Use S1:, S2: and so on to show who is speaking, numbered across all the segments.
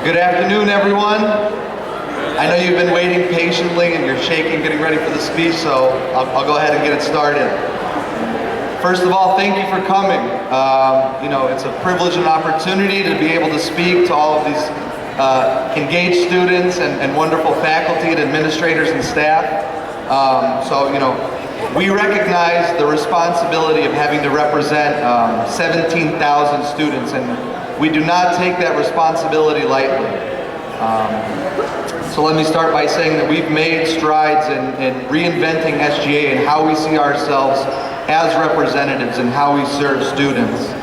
S1: Good afternoon, everyone. I know you've been waiting patiently and you're shaking, getting ready for the speech, so I'll go ahead and get it started. First of all, thank you for coming. It's a privilege and opportunity to be able to speak to all of these engaged students and wonderful faculty and administrators and staff. We recognize the responsibility of having to represent 17,000 students, and we do not take that responsibility lightly. So let me start by saying that we've made strides in reinventing SGA and how we see ourselves as representatives and how we serve students.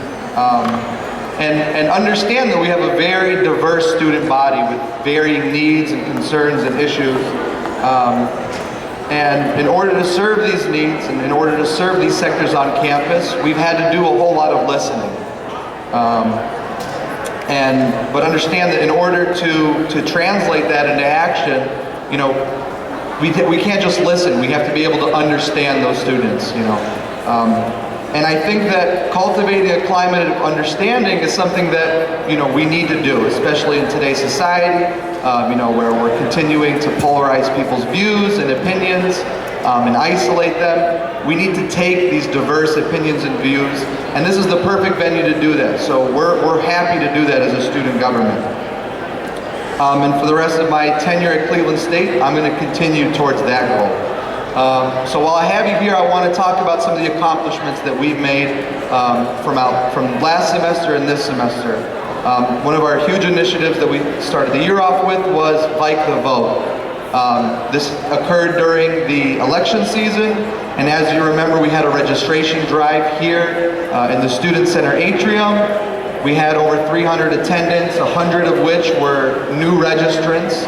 S1: And understand that we have a very diverse student body with varying needs and concerns and issues. And in order to serve these needs and in order to serve these sectors on campus, we've had to do a whole lot of listening. But understand that in order to translate that into action, we can't just listen. We have to be able to understand those students. And I think that cultivating a climate of understanding is something that we need to do, especially in today's society, where we're continuing to polarize people's views and opinions and isolate them. We need to take these diverse opinions and views, and this is the perfect venue to do that. So we're happy to do that as a student government. And for the rest of my tenure at Cleveland State, I'm going to continue towards that goal. So while I have you here, I want to talk about some of the accomplishments that we've made from last semester and this semester. One of our huge initiatives that we started the year off with was Bike the Vote. This occurred during the election season, and as you remember, we had a registration drive here in the Student Center atrium. We had over 300 attendants, 100 of which were new registrants.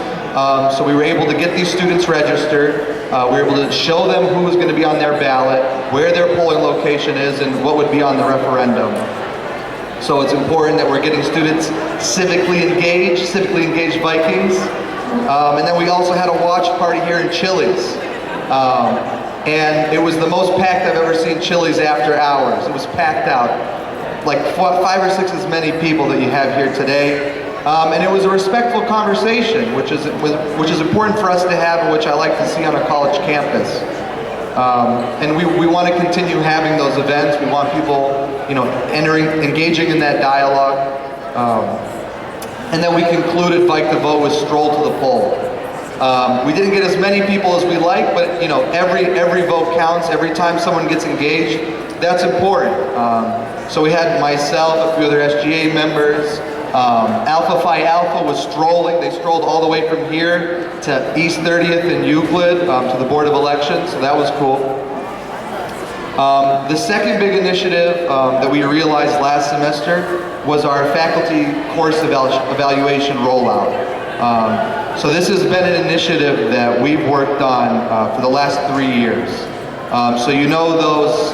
S1: So we were able to get these students registered. We were able to show them who was going to be on their ballot, where their polling location is, and what would be on the referendum. So it's important that we're getting students civically engaged Vikings. And then we also had a watch party here in Chili's. And it was the most packed I've ever seen Chili's after hours. It was packed out, like 5 or 6 as many people that you have here today. And it was a respectful conversation, which is important for us to have and which I like to see on a college campus. And we want to continue having those events. We want people, engaging in that dialogue. And then we concluded Bike the Vote with Stroll to the Poll. We didn't get as many people as we like, but every vote counts. Every time someone gets engaged, that's important. So we had myself, a few other SGA members. Alpha Phi Alpha was strolling. They strolled all the way from here to East 30th and Euclid to the Board of Elections, so that was cool. The second big initiative that we realized last semester was our faculty course evaluation rollout. So this has been an initiative that we've worked on for the last 3 years. So those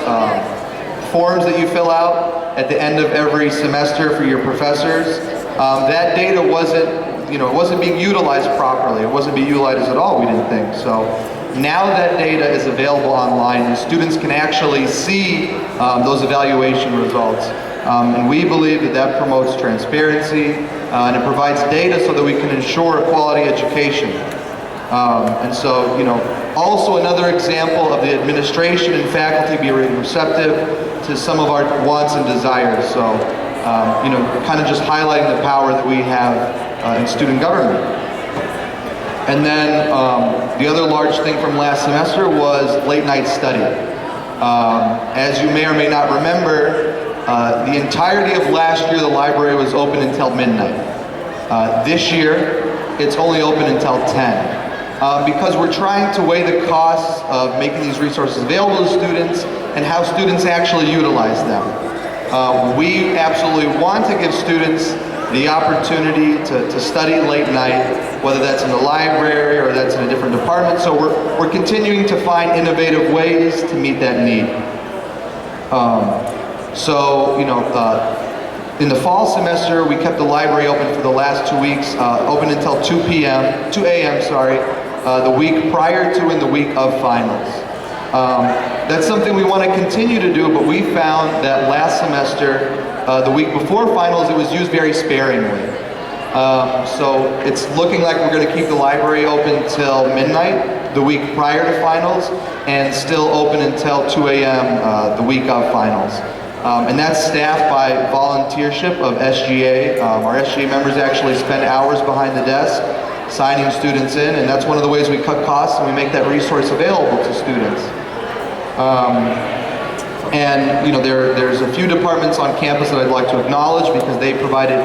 S1: forms that you fill out at the end of every semester for your professors, that data wasn't being utilized properly. It wasn't being utilized at all, we didn't think. So now that data is available online and students can actually see those evaluation results. And we believe that promotes transparency and it provides data so that we can ensure a quality education. Also another example of the administration and faculty being receptive to some of our wants and desires. So, kind of just highlighting the power that we have in student government. And then the other large thing from last semester was late night study. As you may or may not remember, the entirety of last year the library was open until midnight. This year it's only open until 10. Because we're trying to weigh the costs of making these resources available to students and how students actually utilize them. We absolutely want to give students the opportunity to study late night, whether that's in the library or that's in a different department. So we're continuing to find innovative ways to meet that need. In the fall semester, we kept the library open for the last 2 weeks, open until 2 a.m., the week prior to and the week of finals. That's something we want to continue to do, but we found that last semester, the week before finals, it was used very sparingly. So it's looking like we're going to keep the library open till midnight the week prior to finals, and still open until 2 a.m. The week of finals. And that's staffed by volunteership of SGA. Our SGA members actually spend hours behind the desk signing students in, and that's one of the ways we cut costs and we make that resource available to students. And you know, there's a few departments on campus that I'd like to acknowledge because they provided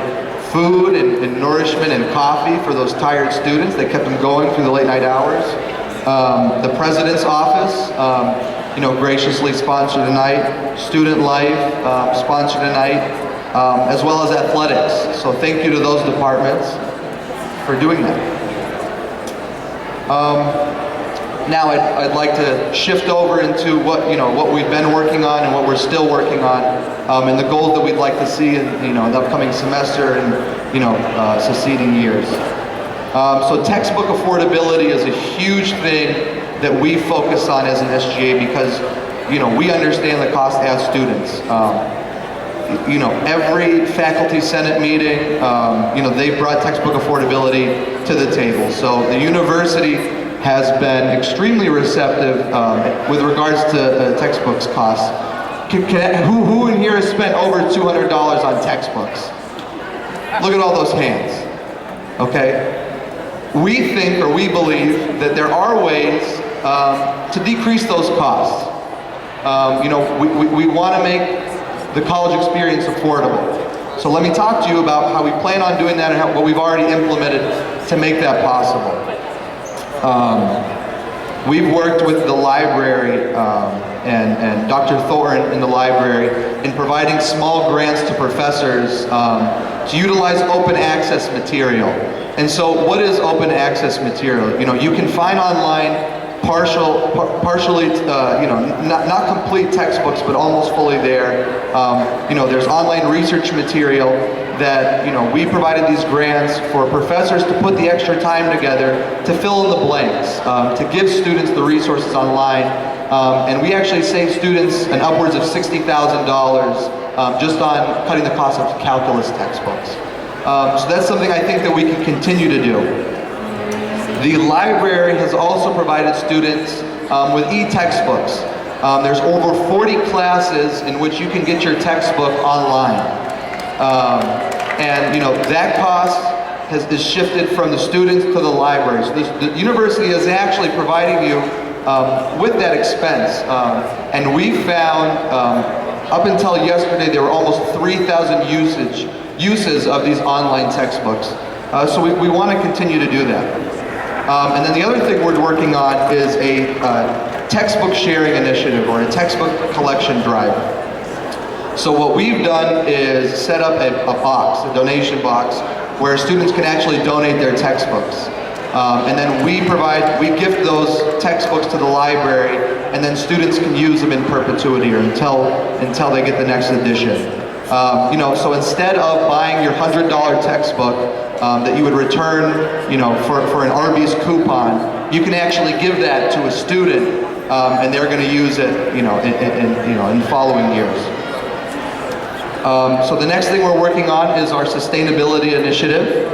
S1: food and nourishment and coffee for those tired students. They kept them going through the late night hours. The President's Office, you know, graciously sponsored tonight. Student Life sponsored tonight, as well as athletics. So thank you to those departments for doing that. Now I'd like to shift over into what we've been working on and what we're still working on, and the goals that we'd like to see in the upcoming semester and succeeding years. So textbook affordability is a huge thing that we focus on as an SGA because we understand the cost as students. Every faculty senate meeting, they've brought textbook affordability to the table. So the university has been extremely receptive with regards to textbooks costs. Who in here has spent over $200 on textbooks? Look at all those hands. Okay? We think, or we believe, that there are ways to decrease those costs. We want to make the college experience affordable. So let me talk to you about how we plan on doing that and what we've already implemented to make that possible. We've worked with the library and Dr. Thornton in the library in providing small grants to professors to utilize open access material. And so what is open access material? You can find online partially, not complete textbooks, but almost fully there. There's online research material that, we provided these grants for professors to put the extra time together to fill in the blanks, to give students the resources online. And we actually save students an upwards of $60,000 just on cutting the cost of calculus textbooks. So that's something I think that we can continue to do. The library has also provided students with e-textbooks. There's over 40 classes in which you can get your textbook online. That cost is shifted from the students to the library. So the university is actually providing you with that expense. And we found, up until yesterday, there were almost 3,000 uses of these online textbooks. So we want to continue to do that. And then the other thing we're working on is a textbook sharing initiative or a textbook collection drive. So what we've done is set up a box, a donation box, where students can actually donate their textbooks. And then we gift those textbooks to the library, and then students can use them in perpetuity or until they get the next edition. So instead of buying your $100 textbook that you would return, for an Arby's coupon, you can actually give that to a student, and they're going to use it, in following years. So the next thing we're working on is our sustainability initiative.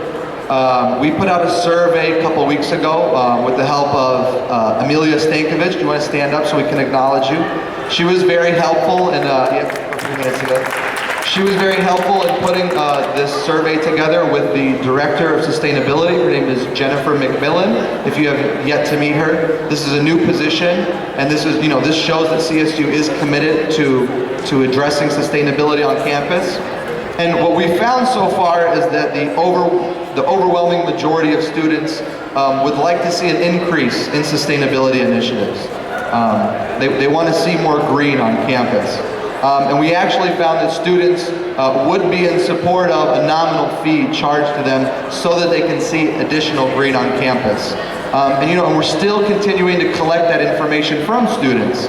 S1: We put out a survey a couple weeks ago with the help of Amelia Stankovic. Do you want to stand up so we can acknowledge you? She was very helpful in, a few minutes ago. She was very helpful in putting this survey together with the Director of Sustainability. Her name is Jennifer McMillan. If you have yet to meet her, this is a new position, and this shows that CSU is committed to addressing sustainability on campus. And what we found so far is that the overwhelming majority of students would like to see an increase in sustainability initiatives. They want to see more green on campus. And we actually found that students would be in support of a nominal fee charged to them so that they can see additional green on campus. And we're still continuing to collect that information from students.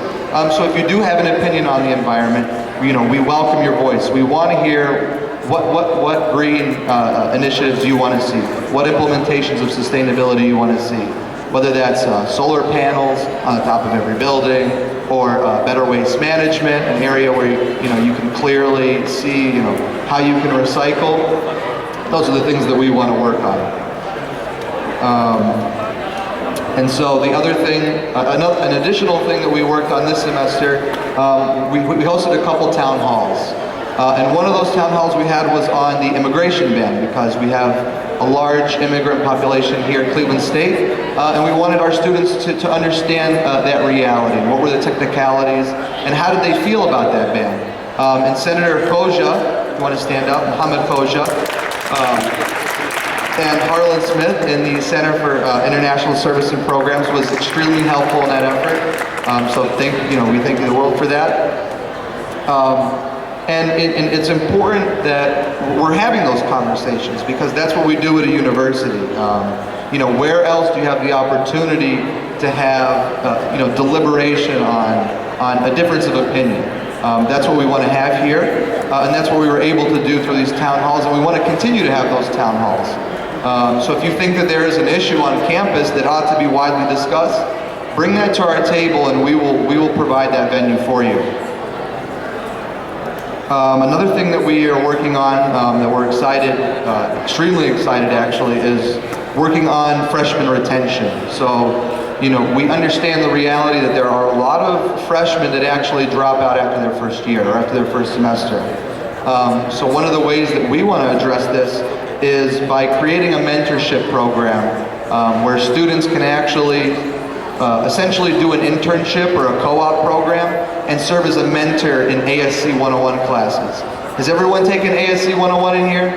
S1: So if you do have an opinion on the environment, we welcome your voice. We want to hear what green initiatives you want to see, what implementations of sustainability you want to see, whether that's solar panels on the top of every building, or better waste management, an area where you can clearly see how you can recycle. those are the things that we want to work on. And so the other thing, an additional thing that we worked on this semester, we hosted a couple town halls. And one of those town halls we had was on the immigration ban, because we have a large immigrant population here at Cleveland State, and we wanted our students to understand that reality. What were the technicalities, and how did they feel about that ban? And Senator Foja, if you want to stand up, Mohammed Foja, and Harlan Smith in the Center for International Service and Programs was extremely helpful in that effort. So we thank the world for that. And it's important that we're having those conversations, because that's what we do at a university. Where else do you have the opportunity to have deliberation on a difference of opinion? That's what we want to have here, and that's what we were able to do through these town halls, and we want to continue to have those town halls. So if you think that there is an issue on campus that ought to be widely discussed, bring that to our table, and we will provide that venue for you. Another thing that we are working on, that we're excited, extremely excited actually, is working on freshman retention. So, we understand the reality that there are a lot of freshmen that actually drop out after their first year or after their first semester. So one of the ways that we want to address this is by creating a mentorship program where students can actually essentially do an internship or a co-op program and serve as a mentor in ASC 101 classes. Has everyone taken ASC 101 in here?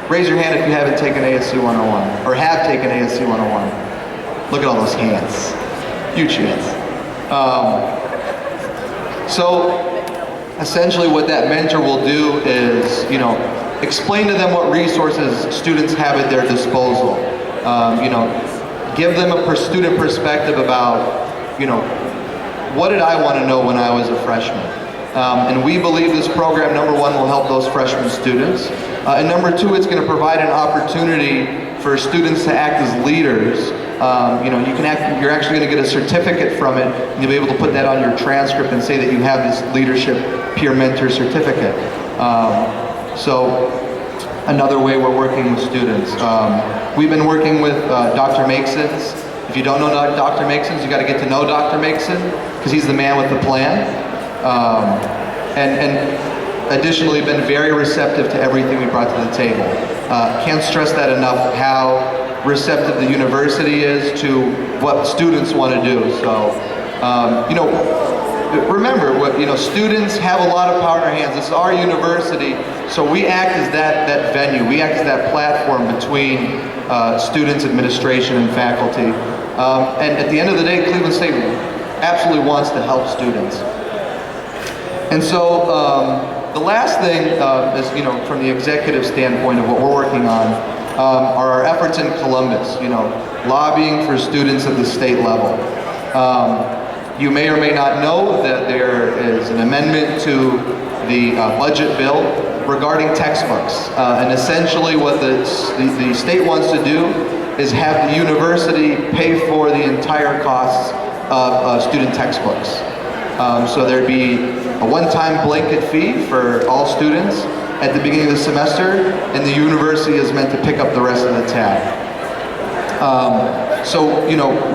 S1: Raise your hand if you haven't taken ASC 101 or have taken ASC 101. Look at all those hands. Huge hands. So essentially what that mentor will do is, explain to them what resources students have at their disposal. Give them a student perspective about, what did I want to know when I was a freshman? And we believe this program, number one, will help those freshman students. And number two, it's going to provide an opportunity for students to act as leaders. You're actually going to get a certificate from it, and you'll be able to put that on your transcript and say that you have this leadership peer mentor certificate. So another way we're working with students. We've been working with Dr. Makesons. If you don't know Dr. Makesons, you got to get to know Dr. Makeson, because he's the man with the plan. And additionally been very receptive to everything we brought to the table. Can't stress that enough, how receptive the university is to what students want to do. So, remember, students have a lot of power in our hands. This is our university, so we act as that venue. We act as that platform between students, administration, and faculty. And at the end of the day, Cleveland State absolutely wants to help students. And so, the last thing is, from the executive standpoint of what we're working on, are our efforts in Columbus, lobbying for students at the state level. You may or may not know that there is an amendment to the budget bill regarding textbooks. And essentially what the state wants to do is have the university pay for the entire costs of student textbooks. So there'd be a one-time blanket fee for all students at the beginning of the semester, and the university is meant to pick up the rest of the tab. So,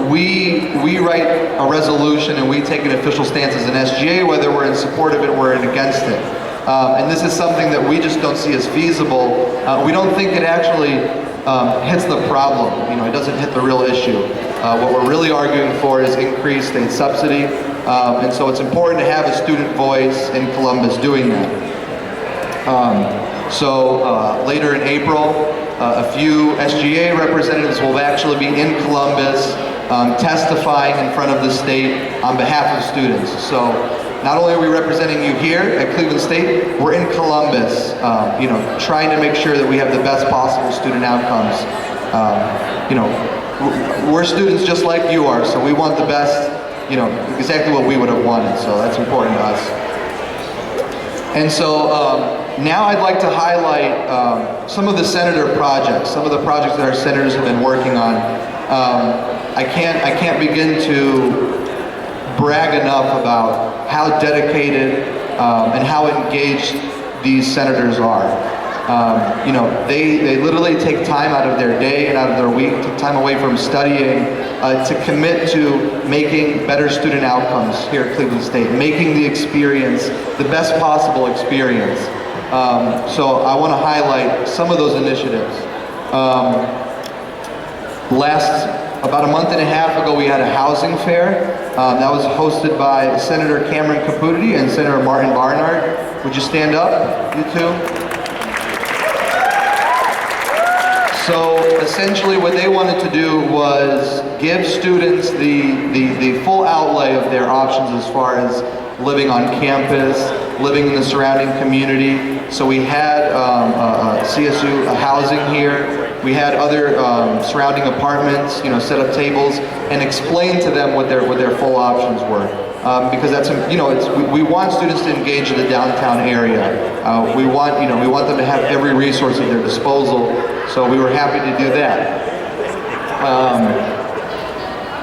S1: we write a resolution and we take an official stance as an SGA, whether we're in support of it or we're against it. And this is something that we just don't see as feasible. We don't think it actually hits the problem. It doesn't hit the real issue. What we're really arguing for is increased state subsidy. And so it's important to have a student voice in Columbus doing that. Later in April, a few SGA representatives will actually be in Columbus testifying in front of the state on behalf of students. So not only are we representing you here at Cleveland State, we're in Columbus, trying to make sure that we have the best possible student outcomes. We're students just like you are, so we want the best, exactly what we would have wanted, so that's important to us. And so now I'd like to highlight some of the senator projects, some of the projects that our senators have been working on. I can't begin to brag enough about how dedicated and how engaged these senators are. You know, they literally take time out of their day and out of their week, take time away from studying to commit to making better student outcomes here at Cleveland State, making the experience the best possible experience. So I want to highlight some of those initiatives. About a month and a half ago, we had a housing fair that was hosted by Senator Cameron Caputi and Senator Martin Barnard. Would you stand up, you two? So essentially what they wanted to do was give students the full outlay of their options as far as living on campus, living in the surrounding community. So we had CSU housing here. We had other surrounding apartments, you know, set up tables and explain to them what their full options were. Because that's, you know, we want students to engage in the downtown area. We want them to have every resource at their disposal. So we were happy to do that.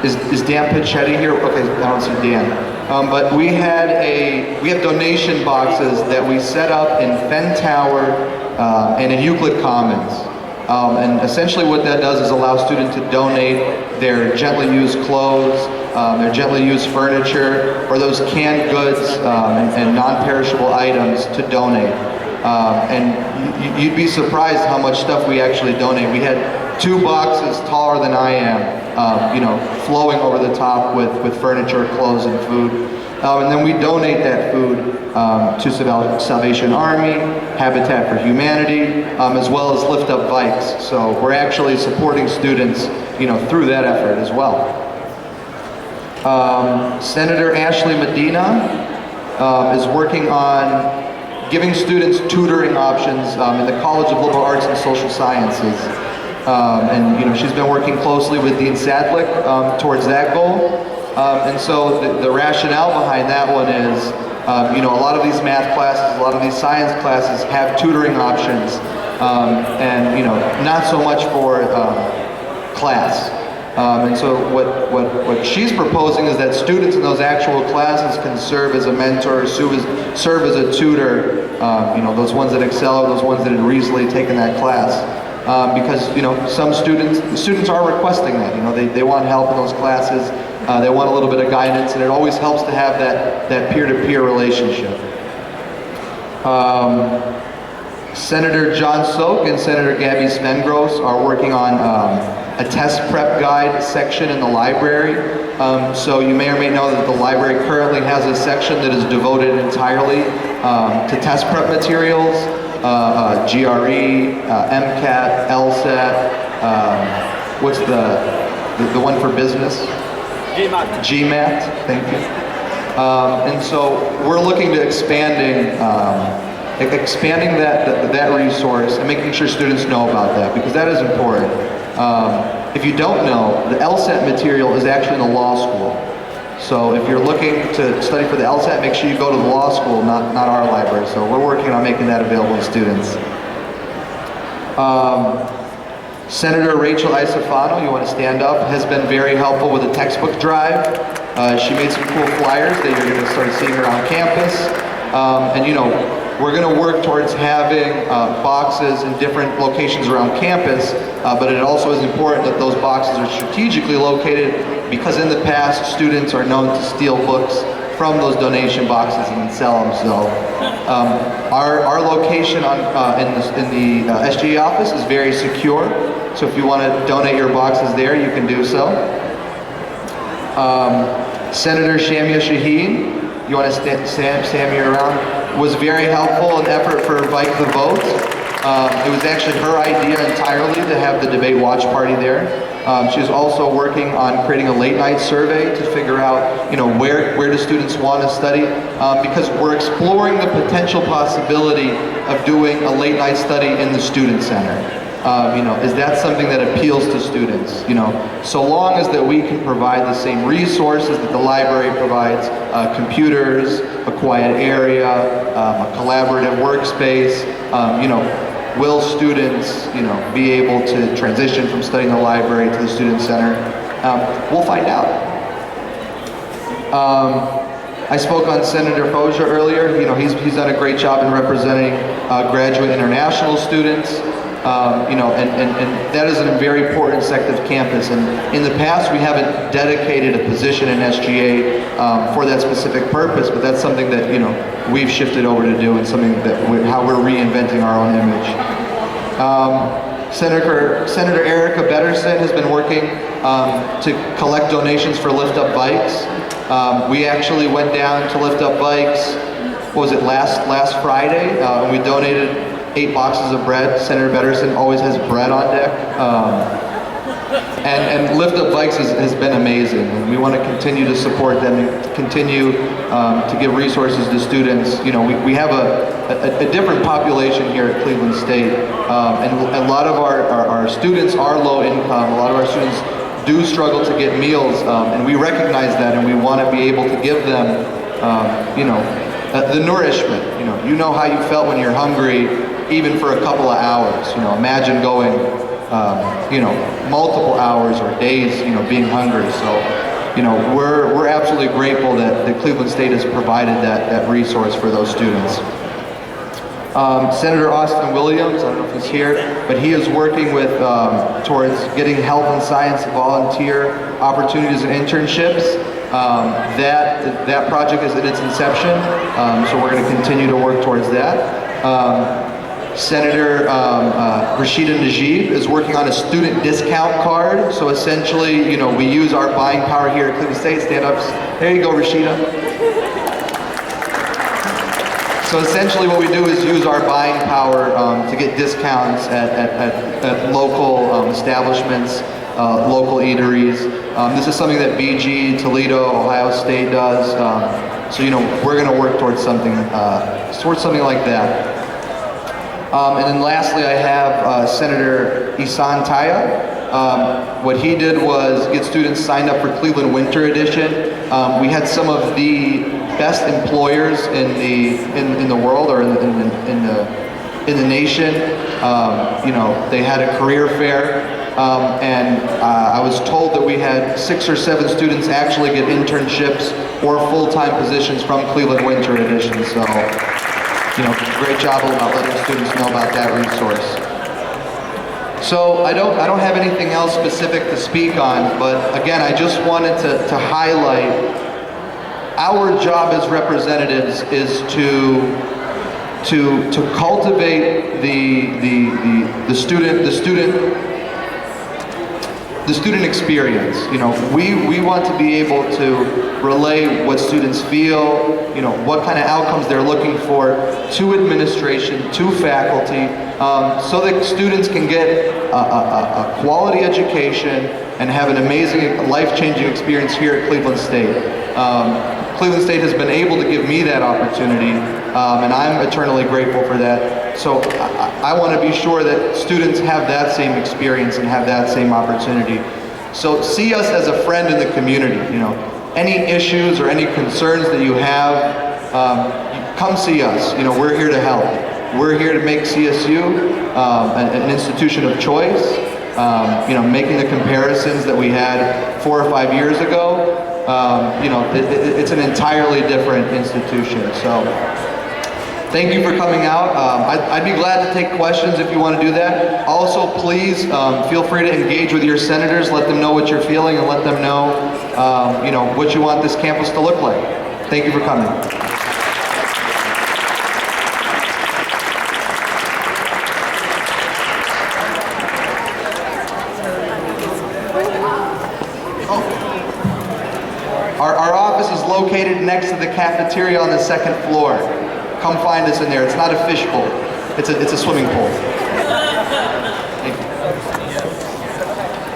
S1: Is Dan Pichetti here? Okay, I don't see Dan. But we have donation boxes that we set up in Fenn Tower and in Euclid Commons. And essentially what that does is allow students to donate their gently used clothes, their gently used furniture, or those canned goods and non-perishable items to donate. And you'd be surprised how much stuff we actually donate. We had 2 boxes taller than I am, you know, flowing over the top with furniture, clothes, and food. And then we donate that food to Salvation Army, Habitat for Humanity, as well as Lift Up Bikes. So we're actually supporting students, you know, through that effort as well. Senator Ashley Medina is working on giving students tutoring options in the College of Liberal Arts and Social Sciences. And you know, she's been working closely with Dean Sadlick towards that goal. And so the rationale behind that one is, you know, a lot of these math classes, a lot of these science classes have tutoring options, and you know, not so much for class. And so what she's proposing is that students in those actual classes can serve as a mentor, serve as a tutor, you know, those ones that excel, those ones that had recently taken that class. Because, you know, some students are requesting that, you know, they want help in those classes, they want a little bit of guidance, and it always helps to have that peer-to-peer relationship. Senator John Soak and Senator Gabby Svengros are working on a test prep guide section in the library. So you may or may know that the library currently has a section that is devoted entirely to test prep materials, GRE, MCAT, LSAT, what's the one for business? GMAT. GMAT, thank you. And so we're looking to expanding that resource and making sure students know about that, because that is important. If you don't know, the LSAT material is actually in the law school. So if you're looking to study for the LSAT, make sure you go to the law school, not our library. So we're working on making that available to students. Senator Rachel Isofano, you want to stand up, has been very helpful with the textbook drive. She made some cool flyers that you're going to start seeing around campus. And you know, we're going to work towards having boxes in different locations around campus, but it also is important that those boxes are strategically located, because in the past, students are known to steal books from those donation boxes and then sell them. So our location in the SGA office is very secure. So if you want to donate your boxes there, you can do so. Senator Shamia Shaheen, you want to stand here around, was very helpful in the effort for Bike the Vote. It was actually her idea entirely to have the debate watch party there. She's also working on creating a late night survey to figure out, you know, where do students want to study, because we're exploring the potential possibility of doing a late night study in the student center. You know, is that something that appeals to students? You know, so long as that we can provide the same resources that the library provides, computers, a quiet area, a collaborative workspace, you know, will students, you know, be able to transition from studying the library to the student center? We'll find out. I spoke on Senator Foja earlier. You know, he's done a great job in representing graduate international students. You know, and that is a very important sector of campus. And in the past, we haven't dedicated a position in SGA for that specific purpose, but that's something that, you know, we've shifted over to do, and something that how we're reinventing our own image. Senator Erica Betterson has been working to collect donations for Lift Up Bikes. We actually went down to Lift Up Bikes, what was it, last Friday, and we donated 8 boxes of bread. Senator Betterson always has bread on deck. And Lift Up Bikes has been amazing. And we want to continue to support them and continue to give resources to students. You know, we have a different population here at Cleveland State. And a lot of our students are low income. A lot of our students do struggle to get meals. And we recognize that, and we want to be able to give them, you know, the nourishment. You know how you felt when you're hungry, even for a couple of hours. You know, imagine going, you know, multiple hours or days, you know, being hungry. So, you know, we're absolutely grateful that Cleveland State has provided that resource for those students. Senator Austin Williams, I don't know if he's here, but he is working with towards getting health and science volunteer opportunities and internships. That project is in its inception, so we're going to continue to work towards that. Senator Rashida Najib is working on a student discount card. So essentially, you know, we use our buying power here at Cleveland State. Stand up. There you go, Rashida. So essentially what we do is use our buying power to get discounts at local establishments, local eateries. This is something that BG, Toledo, Ohio State does. So, you know, we're going to work towards something like that. And then lastly, I have Senator Isan Taya. What he did was get students signed up for Cleveland Winter Edition. We had some of the best employers in the world, or in the nation. You know, they had a career fair, and I was told that we had 6 or 7 students actually get internships or full-time positions from Cleveland Winter Edition. So, you know, great job about letting students know about that resource. So I don't have anything else specific to speak on, but again, I just wanted to highlight our job as representatives is to cultivate the student experience. You know, we want to be able to relay what students feel, you know, what kind of outcomes they're looking for to administration, to faculty, so that students can get a quality education and have an amazing, life-changing experience here at Cleveland State. Cleveland State has been able to give me that opportunity, and I'm eternally grateful for that. So I want to be sure that students have that same experience and have that same opportunity. So see us as a friend in the community. You know, any issues or any concerns that you have, come see us. You know, we're here to help. We're here to make CSU an institution of choice. You know, making the comparisons that we had 4 or 5 years ago, you know, it's an entirely different institution. So thank you for coming out. I'd be glad to take questions if you want to do that. Also, please feel free to engage with your senators. Let them know what you're feeling, and let them know, you know, what you want this campus to look like. Thank you for coming. Our office is located next to the cafeteria on the 2nd floor. Come find us in there. It's not a fishbowl. It's a swimming pool.